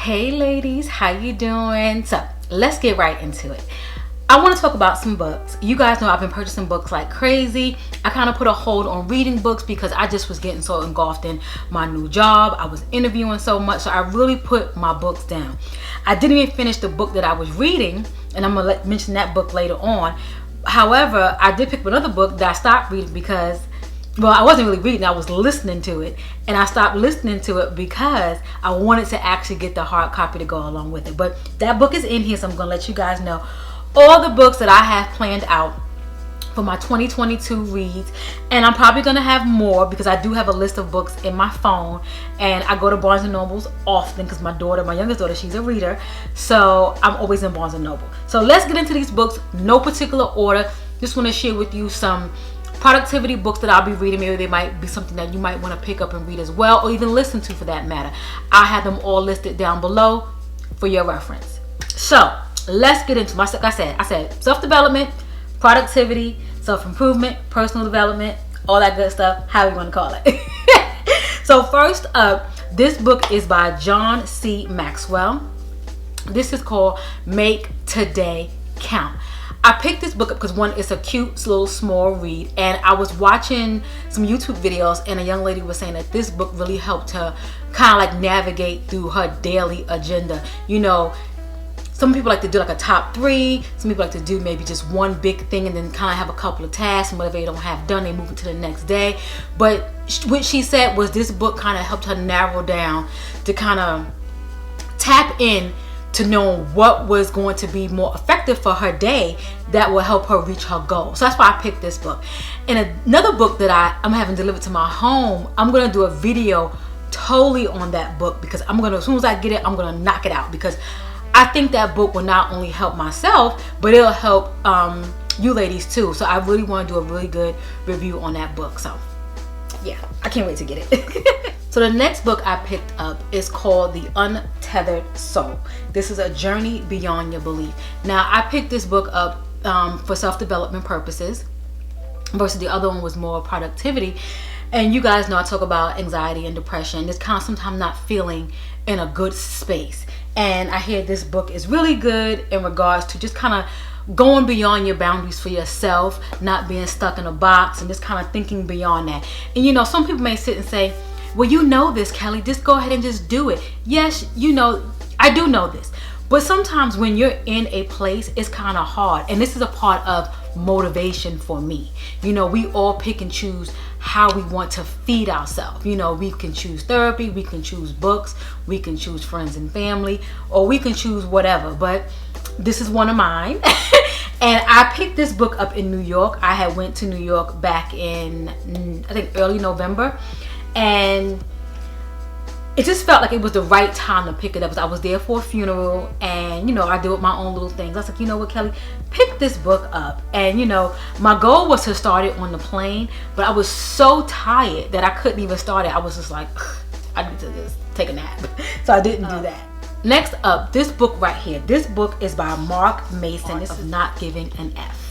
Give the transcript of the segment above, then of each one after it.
Hey ladies, how you doing? So let's get right into it. I want to talk about some books. You guys know I've been purchasing books like crazy. I kind of put a hold on reading books because I just was getting so engulfed in my new job. I was interviewing so much, so I really put my books down. I didn't even finish the book that I was reading, and I'm gonna mention that book later on. However, I did pick up another book that I stopped reading because, well, I wasn't really reading, I was listening to it. And I stopped listening to it because I wanted to actually get the hard copy to go along with it. But that book is in here, so I'm going to let you guys know all the books that I have planned out for my 2022 reads. And I'm probably going to have more because I do have a list of books in my phone. And I go to Barnes & Nobles often because my youngest daughter, she's a reader. So I'm always in Barnes & Noble. So let's get into these books, no particular order. Just want to share with you some productivity books that I'll be reading. Maybe they might be something that you might want to pick up and read as well, or even listen to for that matter. I have them all listed down below for your reference. So let's get into like I said self-development, productivity, self-improvement, personal development, all that good stuff, how you want to call it. So first up, this book is by John C Maxwell. This is called Make Today Count. I picked this book up because one, it's a cute little small read, and I was watching some YouTube videos and a young lady was saying that this book really helped her kind of like navigate through her daily agenda. You know, some people like to do like a top 3, some people like to do maybe just one big thing and then kind of have a couple of tasks, and whatever they don't have done, they move it to the next day. But what she said was this book kind of helped her narrow down to kind of tap in to know what was going to be more effective for her day that will help her reach her goal. So that's why I picked this book. And another book that I'm having delivered to my home, I'm going to do a video totally on that book because as soon as I get it, I'm going to knock it out because I think that book will not only help myself, but it'll help you ladies too. So I really want to do a really good review on that book. So yeah, I can't wait to get it. So the next book I picked up is called The Untethered Soul. This is a journey beyond your belief. Now I picked this book up for self-development purposes versus the other one was more productivity. And you guys know I talk about anxiety and depression. It's kind of sometimes not feeling in a good space. And I hear this book is really good in regards to just kind of going beyond your boundaries for yourself, not being stuck in a box and just kind of thinking beyond that. And you know, some people may sit and say, well, you know this, Kelly, just go ahead and just do it. Yes, you know, I do know this. But sometimes when you're in a place, it's kind of hard. And this is a part of motivation for me. You know, we all pick and choose how we want to feed ourselves. You know, we can choose therapy, we can choose books, we can choose friends and family, or we can choose whatever. But this is one of mine. And I picked this book up in New York. I had went to New York back in, I think, early November. And it just felt like it was the right time to pick it up. I was there for a funeral, and you know, I did my own little things. I was like, you know what, Kelly, pick this book up. And you know, my goal was to start it on the plane, but I was so tired that I couldn't even start it. I was just like, I need to just take a nap. So I didn't do that. Next up, this book right here. This book is by Mark Mason. This is Not Giving an F.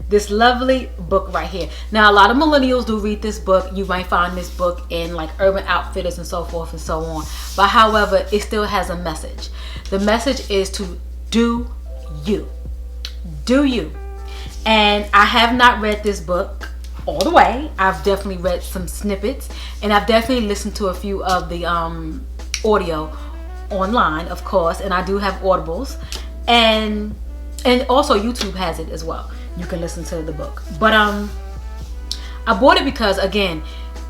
This lovely book right here. Now, a lot of millennials do read this book. You might find this book in like Urban Outfitters and so forth and so on. But however, it still has a message. The message is to do you. Do you. And I have not read this book all the way. I've definitely read some snippets, and I've definitely listened to a few of the audio online, of course, and I do have Audibles, and also YouTube has it as well. You can listen to the book. But I bought it because, again,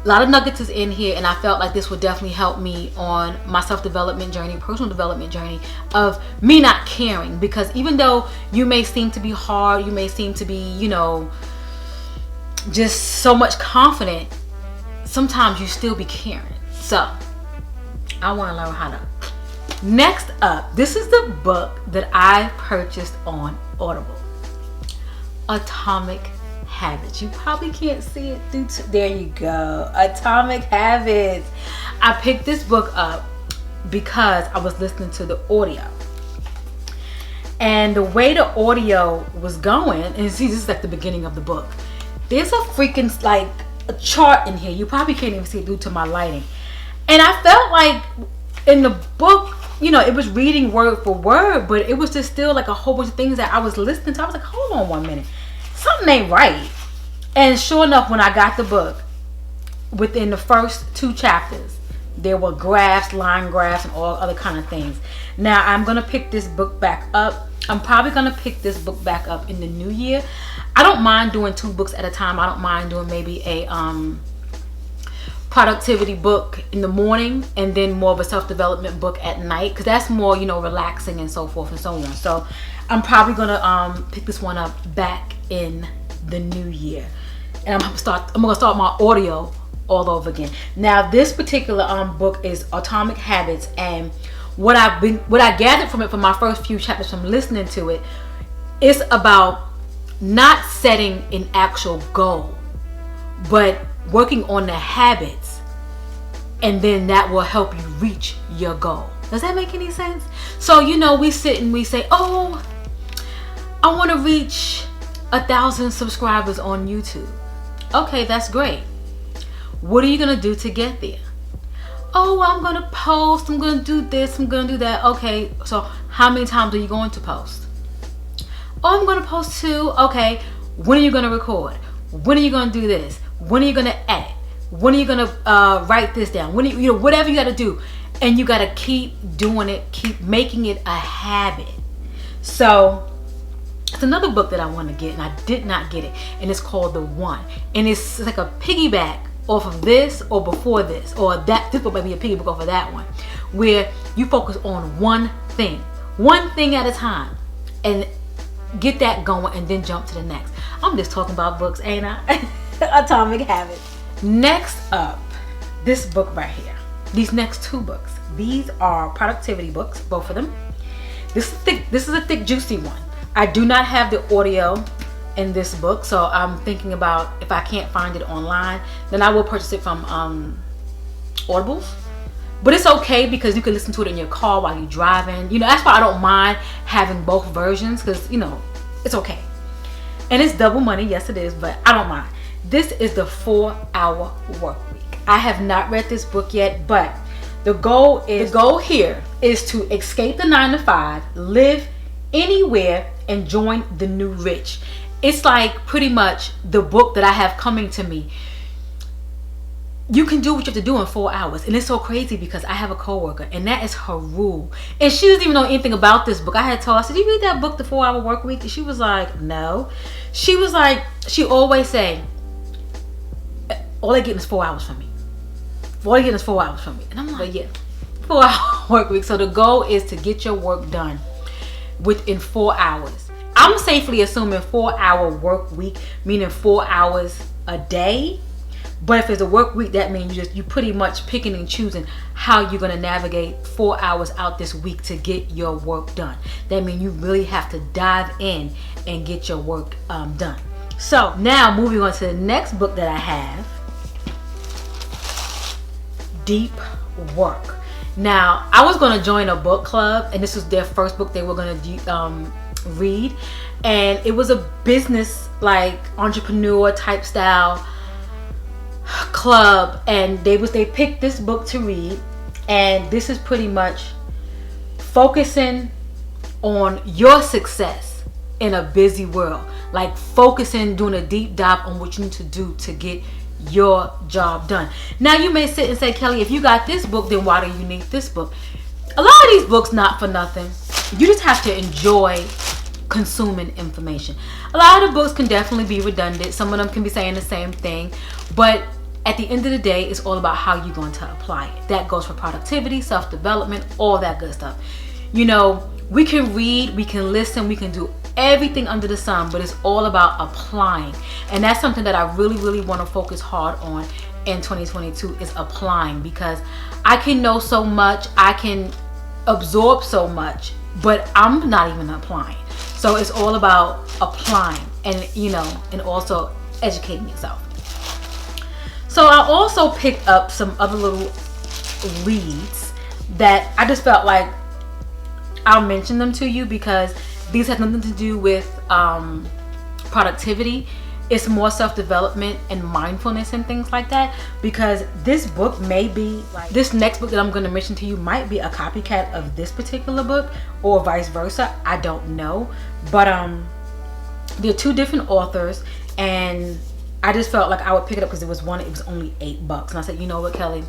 a lot of nuggets is in here, and I felt like this would definitely help me on my self-development journey, personal development journey of me not caring. Because even though you may seem to be hard, you may seem to be, you know, just so much confident, sometimes you still be caring. So I want to learn how to. Next up, this is the book that I purchased on Audible. Atomic Habits. You probably can't see it there you go. Atomic Habits. I picked this book up because I was listening to the audio. And the way the audio was going, and see, this is like the beginning of the book. There's a freaking like a chart in here. You probably can't even see it due to my lighting. And I felt like in the book, you know, it was reading word for word, but it was just still like a whole bunch of things that I was listening to. I was like, hold on 1 minute, something ain't right. And sure enough, when I got the book, within the first 2 chapters, there were graphs, line graphs, and all other kind of things. Now I'm gonna pick this book back up. I'm probably gonna pick this book back up in the new year. I don't mind doing 2 books at a time. I don't mind doing maybe a productivity book in the morning and then more of a self-development book at night, because that's more, you know, relaxing and so forth and so on. So I'm probably gonna pick this one up back in the new year, and I'm gonna start my audio all over again. Now this particular book is Atomic Habits, and what I gathered from it from my first few chapters from listening to it is about not setting an actual goal, but working on the habits, and then that will help you reach your goal. Does that make any sense? So, you know, we sit and we say, oh, I want to reach 1,000 subscribers on YouTube. Okay, that's great. What are you going to do to get there? Oh, I'm going to post, I'm going to do this, I'm going to do that. Okay, so how many times are you going to post? Oh, I'm going to post 2. Okay, when are you going to record? When are you going to do this? When are you going to edit? When are you going to write this down? When you know, whatever you got to do. And you got to keep doing it, keep making it a habit. So it's another book that I want to get, and I did not get it, and it's called The One, and it's like a piggyback off of this or before this, or that. This book might be a piggyback off of that one, where you focus on one thing at a time, and get that going, and then jump to the next. I'm just talking about books, ain't I? Atomic Habits. Next up, this book right here. These next 2 books. These are productivity books, both of them. This is a thick, juicy one. I do not have the audio in this book, so I'm thinking about, if I can't find it online, then I will purchase it from Audible. But it's okay, because you can listen to it in your car while you're driving. You know, that's why I don't mind having both versions, because, you know, it's okay. And it's double money, yes it is, but I don't mind. This is the 4-Hour Work Week. I have not read this book yet, but the goal here is to escape the 9 to 5, live anywhere, and join the new rich. It's like pretty much the book that I have coming to me. You can do what you have to do in 4 hours. And it's so crazy, because I have a coworker, and that is her rule. And she doesn't even know anything about this book. I had told her, I said, "Did you read that book, The 4-Hour Work Week?" And she was like, "No." She was like, she always say, all they get is 4 hours from me. All they get is 4 hours from me. And I'm like, yeah, 4-hour work week. So the goal is to get your work done within 4 hours. I'm safely assuming 4-hour work week, meaning 4 hours a day. But if it's a work week, that means you pretty much picking and choosing how you're gonna navigate 4 hours out this week to get your work done. That means you really have to dive in and get your work done. So now moving on to the next book that I have, Deep Work. Now I was gonna join a book club, and this was their first book they were gonna read, and it was a business, like entrepreneur type style club, and they picked this book to read, and this is pretty much focusing on your success in a busy world, like focusing, doing a deep dive on what you need to do to get your job done. Now you may sit and say, "Kelly, if you got this book, then why do you need this book?" A lot of these books not for nothing. You just have to enjoy consuming information. A lot of the books can definitely be redundant. Some of them can be saying the same thing, but at the end of the day, it's all about how you're going to apply it. That goes for productivity, self-development, all that good stuff. You know, we can read, we can listen, we can do everything under the sun, but it's all about applying. And that's something that I really, really want to focus hard on in 2022, is applying, because I can know so much, I can absorb so much, but I'm not even applying. So it's all about applying, and you know, and also educating yourself. So I also picked up some other little reads that I just felt like I'll mention them to you, because these have nothing to do with productivity. it's more self-development and mindfulness and things like that, because this book may be like, this next book that I'm going to mention to you might be a copycat of this particular book, or vice versa. I don't know, but they're two different authors, and I just felt like I would pick it up because it was only $8, and I said, you know what, Kelly,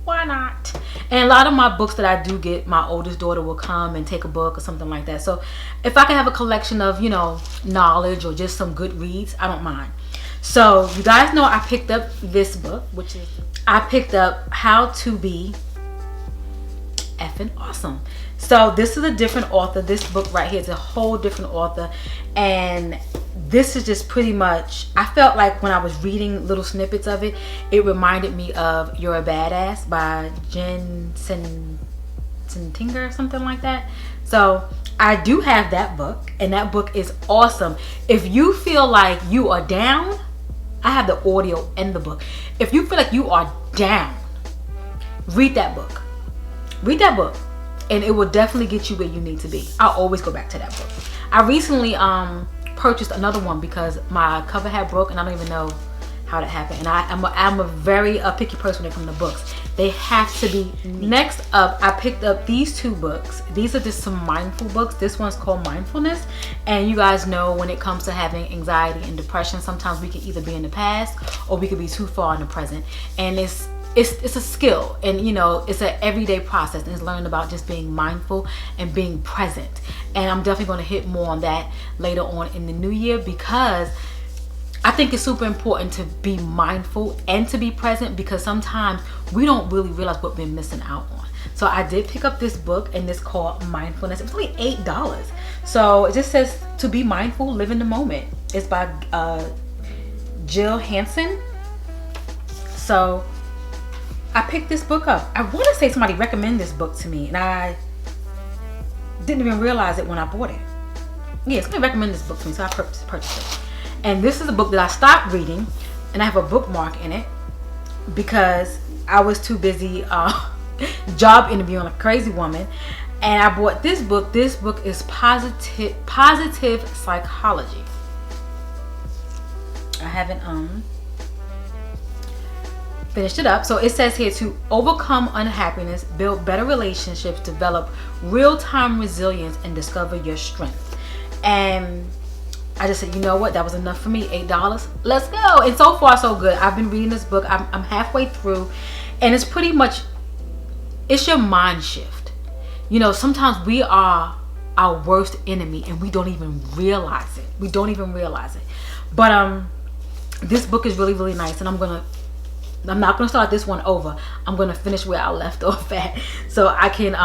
why not? And a lot of my books that I do get, my oldest daughter will come and take a book or something like that. So if I can have a collection of, you know, knowledge or just some good reads, I don't mind. So you guys know I picked up this book, which is, I picked up How to Be Effin Awesome. So this is a different author. This book right here is a whole different author, and this is just pretty much, I felt like when I was reading little snippets of it, it reminded me of You're a Badass by Jen Tinker or something like that. So I do have that book, and that book is awesome. If you feel like you are down, I have the audio and the book. If you feel like you are down, read that book. Read that book, and it will definitely get you where you need to be. I'll always go back to that book. I recently purchased another one because my cover had broke, and I don't even know how that happened. And I'm a very picky person when it comes to books. They have to be neat. Next up, I picked up these two books. These are just some mindful books. This one's called Mindfulness, and you guys know when it comes to having anxiety and depression, sometimes we can either be in the past or we could be too far in the present. And it's a skill, and you know, it's an everyday process, and it's learning about just being mindful and being present. And I'm definitely going to hit more on that later on in the new year, because I think it's super important to be mindful and to be present, because sometimes we don't really realize what we're missing out on. So I did pick up this book, and it's called Mindfulness. It was only $8. So it just says to be mindful, live in the moment. It's by Jill Hansen. So I picked this book up. I want to say somebody recommended this book to me, and I didn't even realize it when I bought it. Yeah, somebody recommended this book to me, so I purchased it. And this is a book that I stopped reading, and I have a bookmark in it because I was too busy job interviewing like a crazy woman. And I bought this book. This book is positive psychology. I haven't finished it up. So it says here, to overcome unhappiness, build better relationships, develop real-time resilience, and discover your strength. And I just said, you know what, that was enough for me. $8, let's go. And so far so good. I've been reading this book. I'm halfway through, and it's pretty much, it's your mind shift. You know, sometimes we are our worst enemy and we don't even realize it. But this book is really, really nice, and I'm not gonna start this one over. I'm gonna finish where I left off at, so I can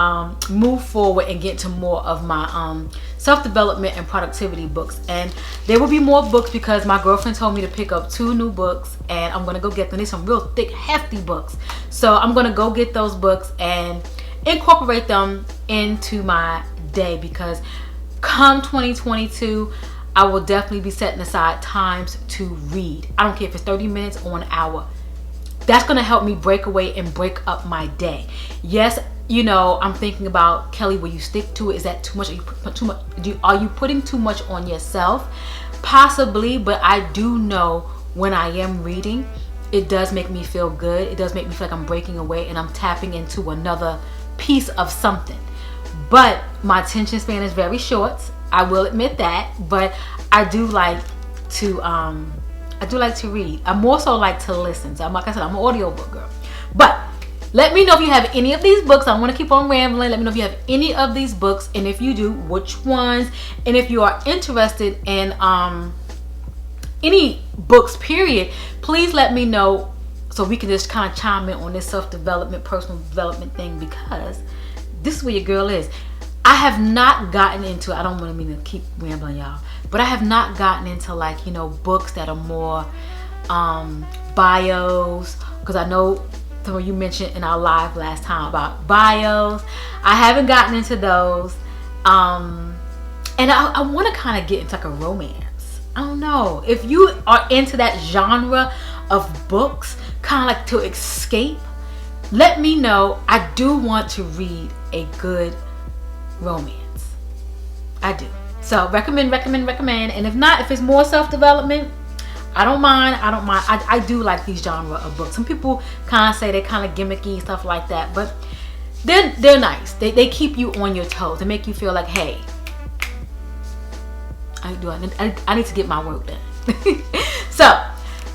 move forward and get to more of my self-development and productivity books. And there will be more books because my girlfriend told me to pick up 2 new books, and I'm gonna go get them. There's some real thick, hefty books, so I'm gonna go get those books and incorporate them into my day, because come 2022, I will definitely be setting aside times to read. I don't care if it's 30 minutes or an hour. That's going to help me break away and break up my day. Yes, you know, I'm thinking about, Kelly, will you stick to it? Is that too much? Are you putting too much on yourself? Possibly, but I do know when I am reading, it does make me feel good. It does make me feel like I'm breaking away and I'm tapping into another piece of something. But my attention span is very short. I will admit that, but I do like to read. I more so like to listen. So like I said, I'm an audiobook girl. But let me know if you have any of these books. I want to keep on rambling. Let me know if you have any of these books, and if you do, which ones. And if you are interested in any books, period, please let me know so we can just kind of chime in on this self-development, personal development thing, because this is where your girl is. I have not gotten into, I don't want me to keep rambling, y'all, but I have not gotten into, like, you know, books that are more bios, because I know some of you mentioned in our live last time about bios. I haven't gotten into those, and I want to kind of get into like a romance. I don't know if you are into that genre of books, kind of like to escape. Let me know. I do want to read a good romance. I do. So recommend. And if not, if it's more self-development, I don't mind. I do like these genre of books. Some people kind of say they're kind of gimmicky and stuff like that, but they're nice. They keep you on your toes. They make you feel like, hey, I need to get my work done. So,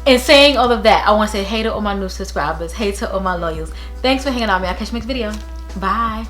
in saying all of that, I want to say hey to all my new subscribers, hey to all my loyals. Thanks for hanging out with me. I'll catch you next video. Bye.